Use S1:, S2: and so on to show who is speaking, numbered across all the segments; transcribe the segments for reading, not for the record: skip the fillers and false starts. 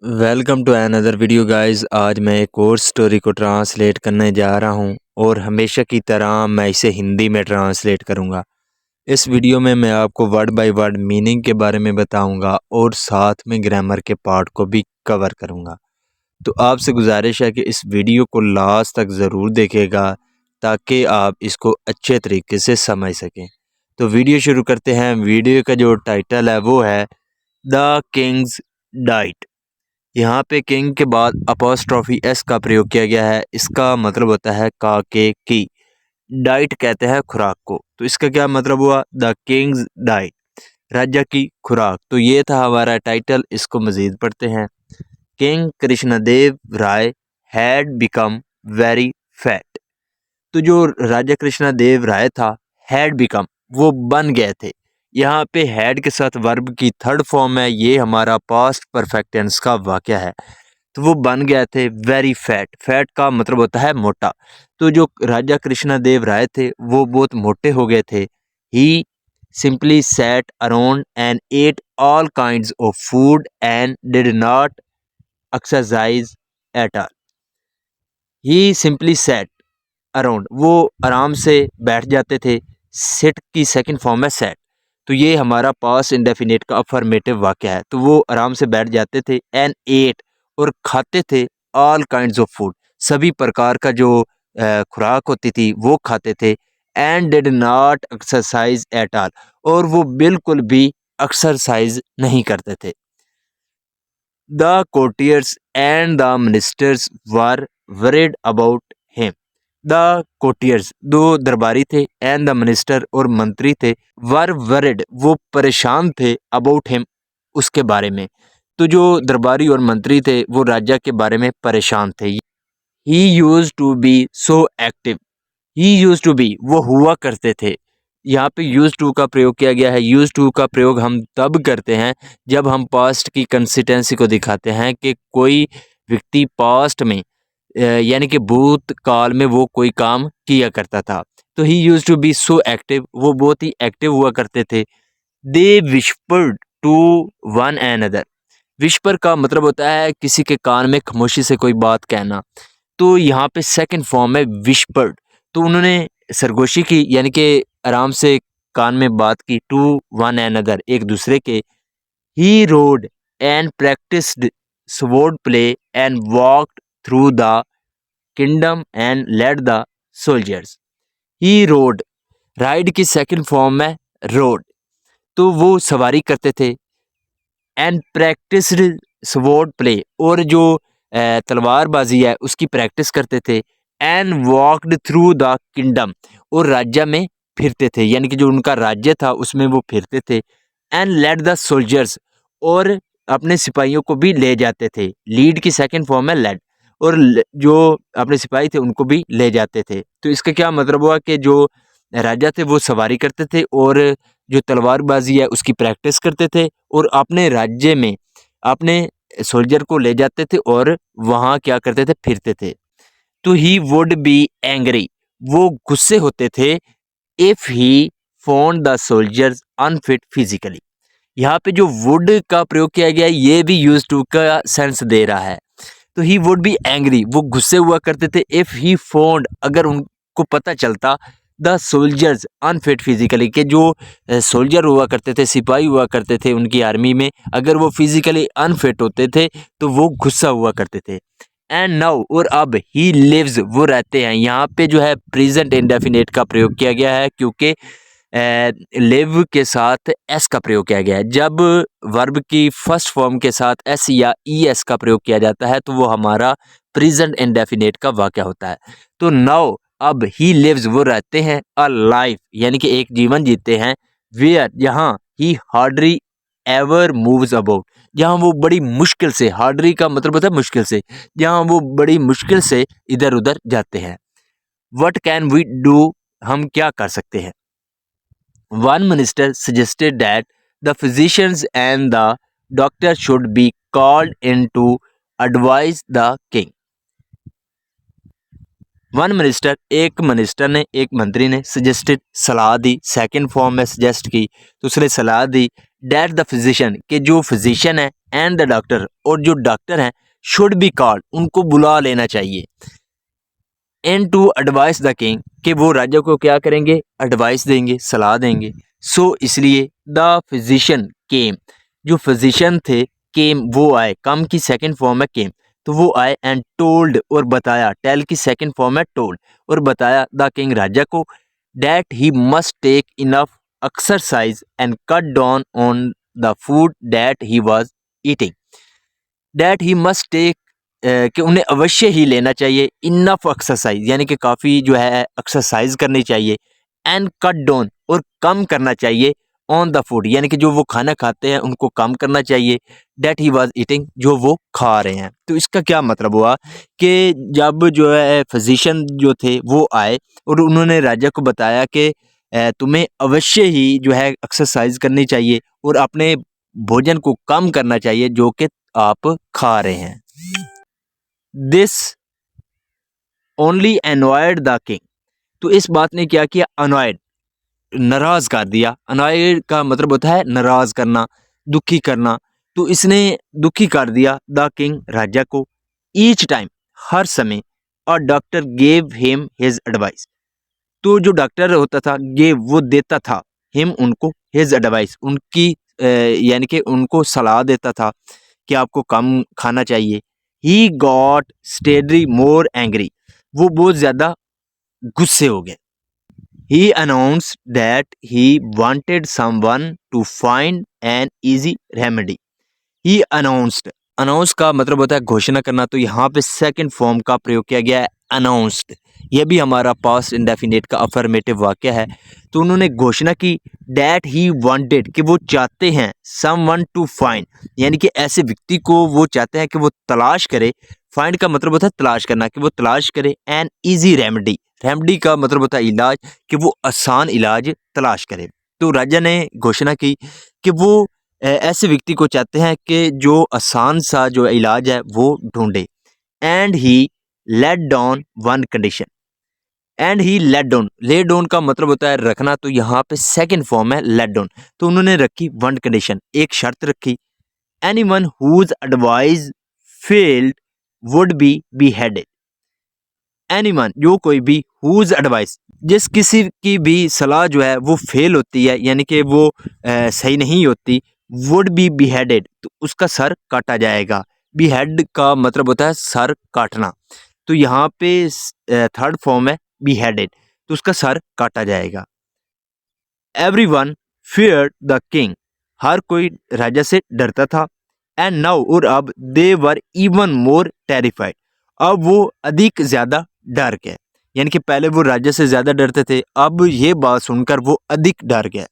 S1: Welcome to another video guys. आज मैं एक और स्टोरी को ट्रांसलेट करने जा रहा हूं और हमेशा की तरह मैं इसे हिंदी में ट्रांसलेट करूंगा। इस वीडियो में मैं आपको वर्ड बाय वर्ड मीनिंग के बारे में बताऊंगा और साथ में ग्रामर के पार्ट को भी कवर करूंगा। तो आपसे गुजारिश है कि इस वीडियो को लास्ट तक ज़रूर देखेगा ताकि आप इसको अच्छे तरीके से समझ सकें। तो वीडियो शुरू करते हैं। वीडियो का जो टाइटल है वो है द किंग्स डाइट। यहाँ पे किंग के बाद अपोस्ट्रोफी एस का प्रयोग किया गया है। इसका मतलब होता है का के की। डाइट कहते हैं खुराक को। तो इसका क्या मतलब हुआ? द किंग्स डाइट, राजा की खुराक। तो ये था हमारा टाइटल। इसको मज़ीद पढ़ते हैं। King Krishnadeva Raya had become very fat. तो जो राजा कृष्णदेव राय था, हैड बिकम, वो बन गए थे। यहाँ पे हैड के साथ वर्ब की थर्ड फॉर्म है। ये हमारा पास्ट परफेक्ट टेंस का वाक़या है। तो वो बन गए थे वेरी फैट। फैट का मतलब होता है मोटा। तो जो राजा कृष्णदेव राय थे वो बहुत मोटे हो गए थे। He simply sat around and ate all kinds of food and did not exercise at all. He simply sat around, वो आराम से बैठ जाते थे। सिट की सेकंड फॉर्म है सेट। तो ये हमारा पास्ट इंडेफिनिट का अफर्मेटिव वाक्य है। तो वो आराम से बैठ जाते थे। एंड एट, और खाते थे। ऑल काइंड्स ऑफ फूड, सभी प्रकार का जो खुराक होती थी वो खाते थे। And did not exercise at all, और वो बिल्कुल भी एक्सरसाइज नहीं करते थे। The courtiers and the ministers were worried about him. The courtiers, दो दरबारी थे, एंड द मिनिस्टर, और मंत्री थे, वर वरिड, वो परेशान थे, अबाउट हिम, उसके बारे में। तो जो दरबारी और मंत्री थे वो राजा के बारे में परेशान थे। He used to be so active. He used to be, वो हुआ करते थे। यहाँ पे यूज टू का प्रयोग किया गया है। यूज टू का प्रयोग हम तब करते हैं जब हम पास्ट की कंसिस्टेंसी को दिखाते हैं कि कोई व्यक्ति पास्ट में यानी कि भूतकाल में वो कोई काम किया करता था। तो he used to be so active, वो बहुत ही एक्टिव हुआ करते थे। They whispered to one another. Whisper का मतलब होता है किसी के कान में खामोशी से कोई बात कहना। तो यहाँ पे सेकंड फॉर्म है विस्पर्ड। तो उन्होंने सरगोशी की, यानी कि आराम से कान में बात की। टू वन एनदर, एक दूसरे के। He rode and practised sword play and walked through the kingdom and led the soldiers. He rode, ride की सेकंड फॉर्म है रोड। तो वो सवारी करते थे। एंड प्रैक्टिस्ड स्वॉर्ड प्ले, और जो तलवारबाजी है उसकी प्रैक्टिस करते थे। And walked through the kingdom, और राज्य में फिरते थे, यानी कि जो उनका राज्य था उसमें वो फिरते थे। एंड लेड द सोल्जर्स, और अपने सिपाहियों को भी ले जाते थे। लीड की सेकंड फॉर्म है लेड, और जो अपने सिपाही थे उनको भी ले जाते थे। तो इसका क्या मतलब हुआ कि जो राजा थे वो सवारी करते थे, और जो तलवारबाजी है उसकी प्रैक्टिस करते थे, और अपने राज्य में अपने सोल्जर को ले जाते थे और वहाँ क्या करते थे, फिरते थे। तो ही वुड बी एंग्री, वो गुस्से होते थे। If he found the soldiers unfit physically. यहाँ पे जो वुड का प्रयोग किया गया है ये भी यूज टू का सेंस दे रहा है। तो ही वुड बी एंग्री, वो गुस्से हुआ करते थे। इफ ही फाउंड, अगर उनको पता चलता, द सोल्जर्स अनफिट फिजिकली, के जो सोल्जर हुआ करते थे, सिपाही हुआ करते थे उनकी आर्मी में, अगर वो फिजिकली अनफिट होते थे तो वो गुस्सा हुआ करते थे। एंड नाउ, और अब, ही लिव्स, वो रहते हैं। यहाँ पे जो है प्रेजेंट इंडेफिनेट का प्रयोग किया गया है क्योंकि लिव के साथ एस का प्रयोग किया गया है। जब वर्ब की फर्स्ट फॉर्म के साथ एस या ई एस का प्रयोग किया जाता है तो वो हमारा प्रेजेंट इंडेफिनेट का वाक्य होता है। तो नाउ, अब, ही लिव्स, वो रहते हैं। अ लाइफ, यानी कि एक जीवन जीते हैं। वेयर, जहाँ, ही हार्डली एवर मूव्स अबाउट, जहाँ वो बड़ी मुश्किल से, हार्डली का मतलब होता है मुश्किल से, जहाँ वो बड़ी मुश्किल से इधर उधर जाते हैं। वट कैन वी डू, हम क्या कर सकते हैं। One minister suggested that the physicians and the doctor should be called in to advise the king. One minister, एक मिनिस्टर ने, एक मंत्री ने, सजेस्टेड, सलाह दी, सेकंड फॉर्म में सजेस्ट की, तो उसने सलाह दी। दैट द फिजिशियन, के जो फिजिशियन है, एंड द डॉक्टर, और जो डॉक्टर हैं, शुड बी कॉल्ड, उनको बुला लेना चाहिए, and to advise the king, कि वो राजा को क्या करेंगे, एडवाइस देंगे, सलाह देंगे। सो इसलिए द फिजिशियन केम, जो फिजिशियन थे, केम वो आए, कम की सेकंड फॉर्म है केम, तो वो आए, एंड टोल्ड और बताया, टेल की सेकंड फॉर्म है टोल्ड, और बताया द किंग राजा को, that he must take enough exercise and cut down on the food that he was eating, that he must take, कि उन्हें अवश्य ही लेना चाहिए इनफ एक्सरसाइज, यानी कि काफ़ी जो है एक्सरसाइज करनी चाहिए, एंड कट डाउन, और कम करना चाहिए, ऑन द फूड, यानी कि जो वो खाना खाते हैं उनको कम करना चाहिए, दैट ही वाज ईटिंग, जो वो खा रहे हैं। तो इसका क्या मतलब हुआ कि जब जो है फिजिशियन जो थे वो आए और उन्होंने राजा को बताया कि तुम्हें अवश्य ही जो है एक्सरसाइज करनी चाहिए और अपने भोजन को कम करना चाहिए जो कि आप खा रहे हैं। This only annoyed the king, तो इस बात ने क्या किया, अनॉयड, नाराज कर दिया। अनॉयड का मतलब होता है नाराज करना, दुखी करना, तो इसने दुखी कर दिया द किंग राजा को। ईच टाइम, हर समय, और doctor gave him his advice, तो जो डॉक्टर होता था, गेव वो देता था, हिम उनको, हिज एडवाइस उनकी यानी कि उनको सलाह देता था कि आपको कम खाना चाहिए। He got steadily more angry, वो बहुत ज़्यादा गुस्से हो गए। He announced that he wanted someone to find an easy remedy. He announced, announce का मतलब होता है घोषणा करना, तो यहाँ पे सेकंड फॉर्म का प्रयोग किया गया है, अनाउंस्ड। यह भी हमारा पास्ट इंडेफिनिट का अफर्मेटिव वाक्य है। तो उन्होंने घोषणा की, डैट ही वांटेड, कि वो चाहते हैं, समवन टू फाइंड, यानी कि ऐसे व्यक्ति को वो चाहते हैं कि वो तलाश करे। फाइंड का मतलब होता है तलाश करना, कि वो तलाश करे, एन ईजी रेमेडी, रेमेडी का मतलब होता है इलाज, कि वो आसान इलाज तलाश करे। तो राजा ने घोषणा की कि वो ऐसे व्यक्ति को चाहते हैं कि जो आसान सा जो इलाज है वो ढूंढे। And he laid down one condition, and he laid down, lay down का मतलब होता है रखना, तो यहाँ पे सेकंड फॉर्म है लेट डाउन, तो उन्होंने रखी वन कंडीशन, एक शर्त रखी। Anyone whose advice failed would be beheaded, anyone, जो कोई भी, हुज एडवाइस, जिस किसी की भी सलाह जो है वो फेल होती है, यानी कि वो सही नहीं होती, वुड बी beheaded, तो उसका सर काटा जाएगा। behead का मतलब होता है सर काटना, तो यहाँ पे थर्ड फॉर्म है beheaded, तो उसका सर काटा जाएगा। एवरीवन feared द किंग, हर कोई राजा से डरता था। एंड नाउ, और अब, दे वर इवन मोर टेरिफाइड, अब वो अधिक ज्यादा डर गए, यानी कि पहले वो राजा से ज्यादा डरते थे, अब ये बात सुनकर वो अधिक डर गए।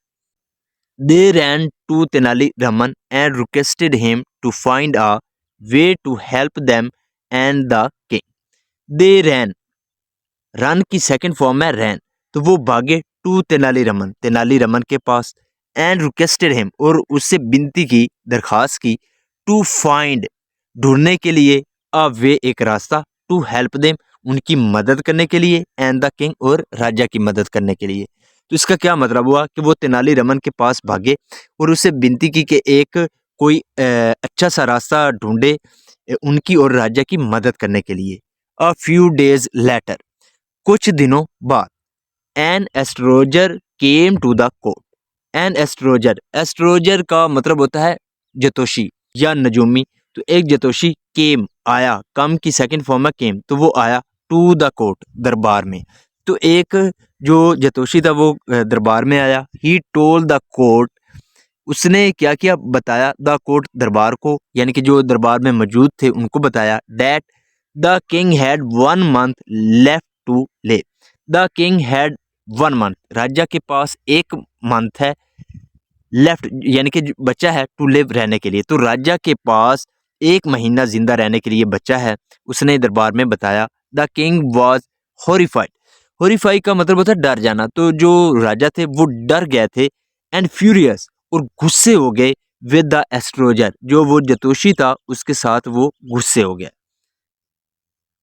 S1: They ran to Tenali Raman and requested him to find a way to help them and the king. They ran, run की सेकंड फॉर्म है रैन, तो वो भागे टू तेनाली रमन के पास, एंड रिक्वेस्टेड हिम, और उससे विनती की, दरखास्त की, टू फाइंड, ढूंढने के लिए, अ वे, एक रास्ता, टू हेल्प देम, उनकी मदद करने के लिए, एंड द किंग, और राजा की मदद करने के लिए। तो इसका क्या मतलब हुआ कि वो तेनाली रमन के पास भागे और उससे विनती की कि एक कोई अच्छा सा रास्ता ढूंढे उनकी और राजा की मदद करने के लिए। अ फ्यू डेज लेटर, कुछ दिनों बाद, an astrologer came to the court. An astrologer, astrologer का मतलब होता है ज्योतिषी या नजूमी, तो एक ज्योतिषी केम, आया, कम की सेकंड फॉर्म है केम, तो वो आया टू द कोर्ट, दरबार में। तो एक जो ज्योतिषी था वो दरबार में आया। ही टोल द कोर्ट, उसने क्या किया, बताया, द कोर्ट, दरबार को, यानी कि जो दरबार में मौजूद थे उनको बताया, that the king had 1 month left to live. The king had 1 month, राजा के पास 1 month है, लेफ्ट यानी कि बचा है, टू लिव, रहने के लिए, तो राजा के पास 1 महीना जिंदा रहने के लिए बचा है, उसने दरबार में बताया। The king was horrified, horrified का मतलब होता है डर जाना, तो जो राजा थे वो डर गए थे, एंड फ्यूरियस, और गुस्से हो गए, विद द एस्ट्रोलजर, जो वो ज्योतिषी था उसके साथ वो गुस्से हो गया।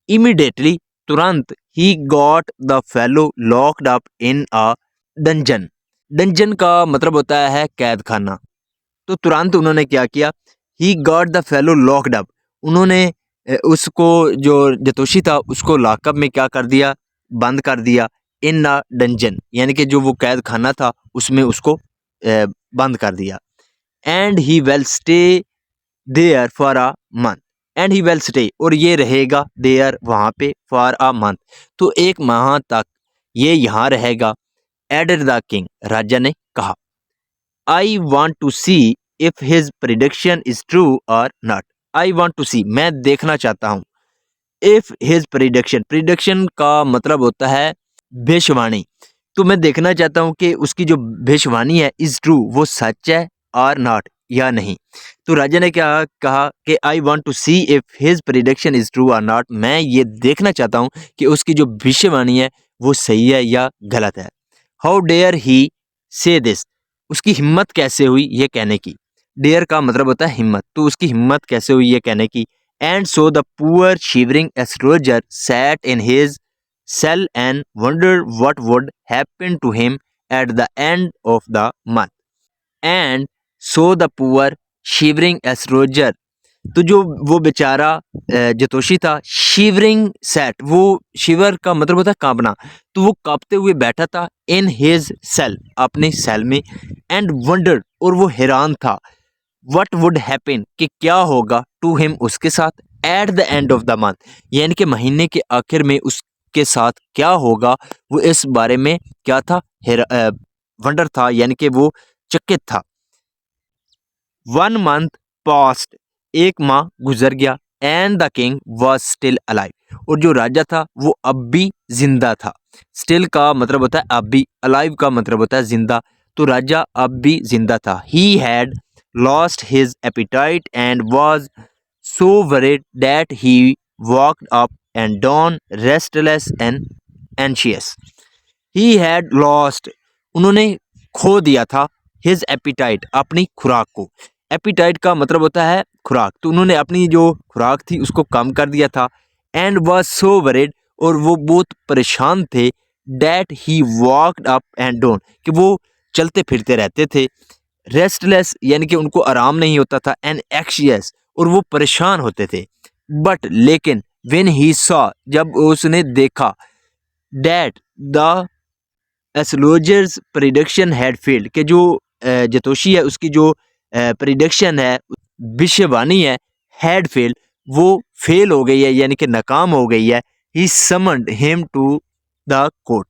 S1: इमीडिएटली, तुरंत, he got the fellow locked up in a dungeon, dungeon का मतलब होता है कैद खाना, तो तुरंत उन्होंने क्या किया, he got the fellow locked up, उन्होंने उसको जो जतोशी था उसको लॉकअप में क्या कर दिया, बंद कर दिया, इन अ डंजन, यानी कि जो वो कैद खाना था उसमें उसको बंद कर दिया। And he will stay there for a month, and he will stay, और ये रहेगा देयर वहाँ पे फॉर अ मंथ, तो एक माह तक ये यहाँ रहेगा। एडेड द किंग, राजा ने कहा, I want to see if his prediction is true और not. I want to see, मैं देखना चाहता हूँ, इफ हिज प्रिडिक्शन, प्रिडिक्शन का मतलब होता है भविष्यवाणी, तो मैं देखना चाहता हूँ कि उसकी जो भविष्यवाणी है इज ट्रू, वो सच है, और नॉट, या नहीं। तो राजा ने क्या कहा कि I want to see if his prediction is true और नॉट, मैं ये देखना चाहता हूँ कि उसकी जो भविष्यवाणी है वो सही है या गलत है। हाउ डेयर ही से दिस, उसकी हिम्मत कैसे हुई ये कहने की, डेयर का मतलब होता है हिम्मत, तो उसकी हिम्मत कैसे हुई ये कहने की। And so the poor shivering astrologer sat in his cell and wondered what would happen to him at the end of the month. And so the poor shivering astrologer, तो जो वो बेचारा जतोशी था, शिवरिंग सेट, वो शिवर का मतलब होता है कांपना, तो वो कांपते हुए बैठा था इन हिज सेल, अपने सेल में, एंड वंडर्ड, और वो हैरान था, वट वुड हैपन, कि क्या होगा, टू हिम, उसके साथ, at the end of the month, यानी कि महीने के आखिर में उसके साथ क्या होगा, वो इस बारे में क्या था, वंडर था, यानी कि वो चकित था। 1 month पास्ट, एक माह गुजर गया, and the king was still alive, और जो राजा था वो अब भी जिंदा था। स्टिल का मतलब होता है अब भी, अलाइव का मतलब होता है जिंदा, तो राजा अब भी जिंदा था। He had lost his appetite and was so worried that he walked up and down restless and anxious. He had lost, उन्होंने खो दिया था, his appetite, अपनी खुराक को। appetite का मतलब होता है खुराक, तो उन्होंने अपनी जो खुराक थी उसको कम कर दिया था। and was so worried, और वो बहुत परेशान थे, that he walked up and down, कि वो चलते फिरते रहते थे। रेस्टलेस, यानी कि उनको आराम नहीं होता था, एंड एक्शियस, और वो परेशान होते थे। बट लेकिन व्हेन ही सॉ, जब उसने देखा, that the astrologer's prediction had failed, कि जो जतोशी है उसकी जो प्रिडिक्शन है, भविष्यवाणी है, हैड फेल्ड, वो फेल हो गई है, यानी कि नाकाम हो गई है। He summoned him to the court,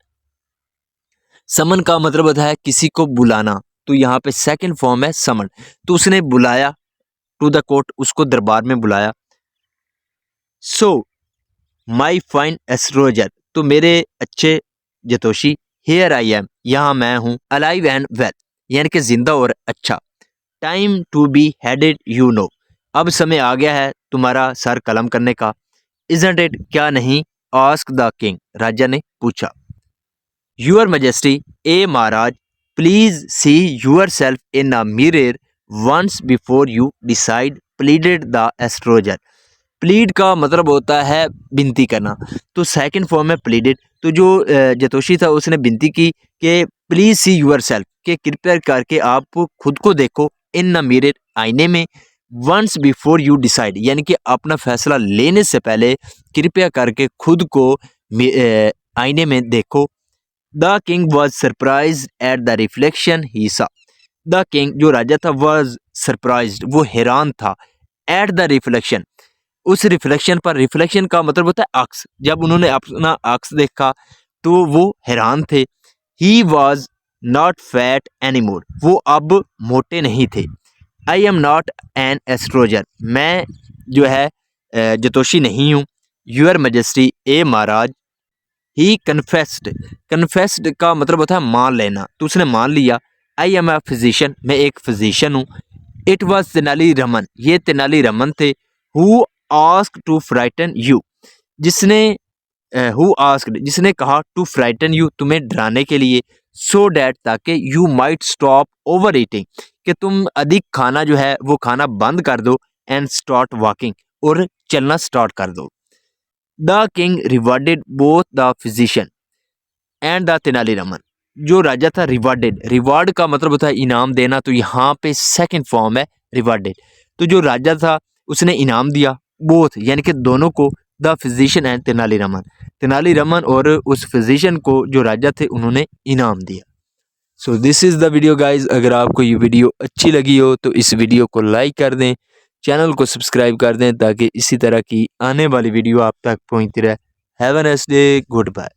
S1: summon का मतलब होता है किसी को बुलाना, तो यहाँ पे सेकंड फॉर्म है समन, तो उसने बुलाया, टू द कोर्ट, उसको दरबार में बुलाया। सो माई फाइन एस्ट्रोलॉजर, तो मेरे अच्छे जतोशी, हेयर आई एम, यहाँ मैं हूँ, अलाइव एंड वेल, यानी कि जिंदा और अच्छा। Time to beheaded you know, अब समय आ गया है तुम्हारा सर कलम करने का। इजंट इट, क्या नहीं, आस्क द किंग, राजा ने पूछा। Your Majesty, A Maharaj, please see yourself in a mirror once before you decide, pleaded the astrologer. Plead का मतलब होता है विनती करना, तो सेकंड फॉर्म है प्लीडेड, तो जो जतोशी था उसने विनती की कि प्लीज सी यूर सेल्फ, के कृपया करके आप खुद को देखो, इन न मिरर, आईने में, वंस बिफोर यू डिसाइड, यानी कि अपना फैसला लेने से पहले कृपया करके खुद को आईने में देखो। The king was surprise at the reflection he saw, the king जो राजा था वॉज सरप्राइज, वो हैरान था, एट द रिफ्लेक्शन, उस रिफ्लेक्शन पर, रिफ्लेक्शन का मतलब होता है अक्स, जब उन्होंने अपना अक्स देखा तो वो हैरान थे। He was not fat any more, वो अब मोटे नहीं थे। I am not an astrologer, मैं जो है जतोशी नहीं हूँ। यूर मजेस्टी, ए महाराज। ही कन्फेस्ड, कन्फेस्ड का मतलब होता है मान लेना, तो उसने मान लिया। आई एम ए फिजिशियन, मैं एक फिजिशियन हूँ। इट वॉज तेनाली रमन, ये तेनाली रमन थे। Who asked to frighten you, जिसने हु आस्क्ड, जिसने कहा, टू फ्राइटन यू, तुम्हें डराने के लिए, सो डैट, ताकि, you might stop overeating, कि तुम अधिक खाना जो है वो खाना बंद कर दो, एंड स्टार्ट वॉकिंग, और चलना स्टार्ट कर दो। The king rewarded both the physician and the Tenali Raman, जो राजा था रिवार्डेड, रिवार्ड का मतलब होता है इनाम देना, तो यहाँ पे सेकंड फॉर्म है रिवार्डेड। तो जो राजा था उसने इनाम दिया बोथ, यानी कि दोनों को, द फिजिशियन एंड तेनालीरामन और उस फिजिशियन को जो राजा थे उन्होंने इनाम दिया। So this is the video guys. अगर आपको ये वीडियो अच्छी लगी हो तो इस वीडियो को लाइक कर दें, चैनल को सब्सक्राइब कर दें ताकि इसी तरह की आने वाली वीडियो आप तक पहुँचती रहे। Have a nice day, good bye.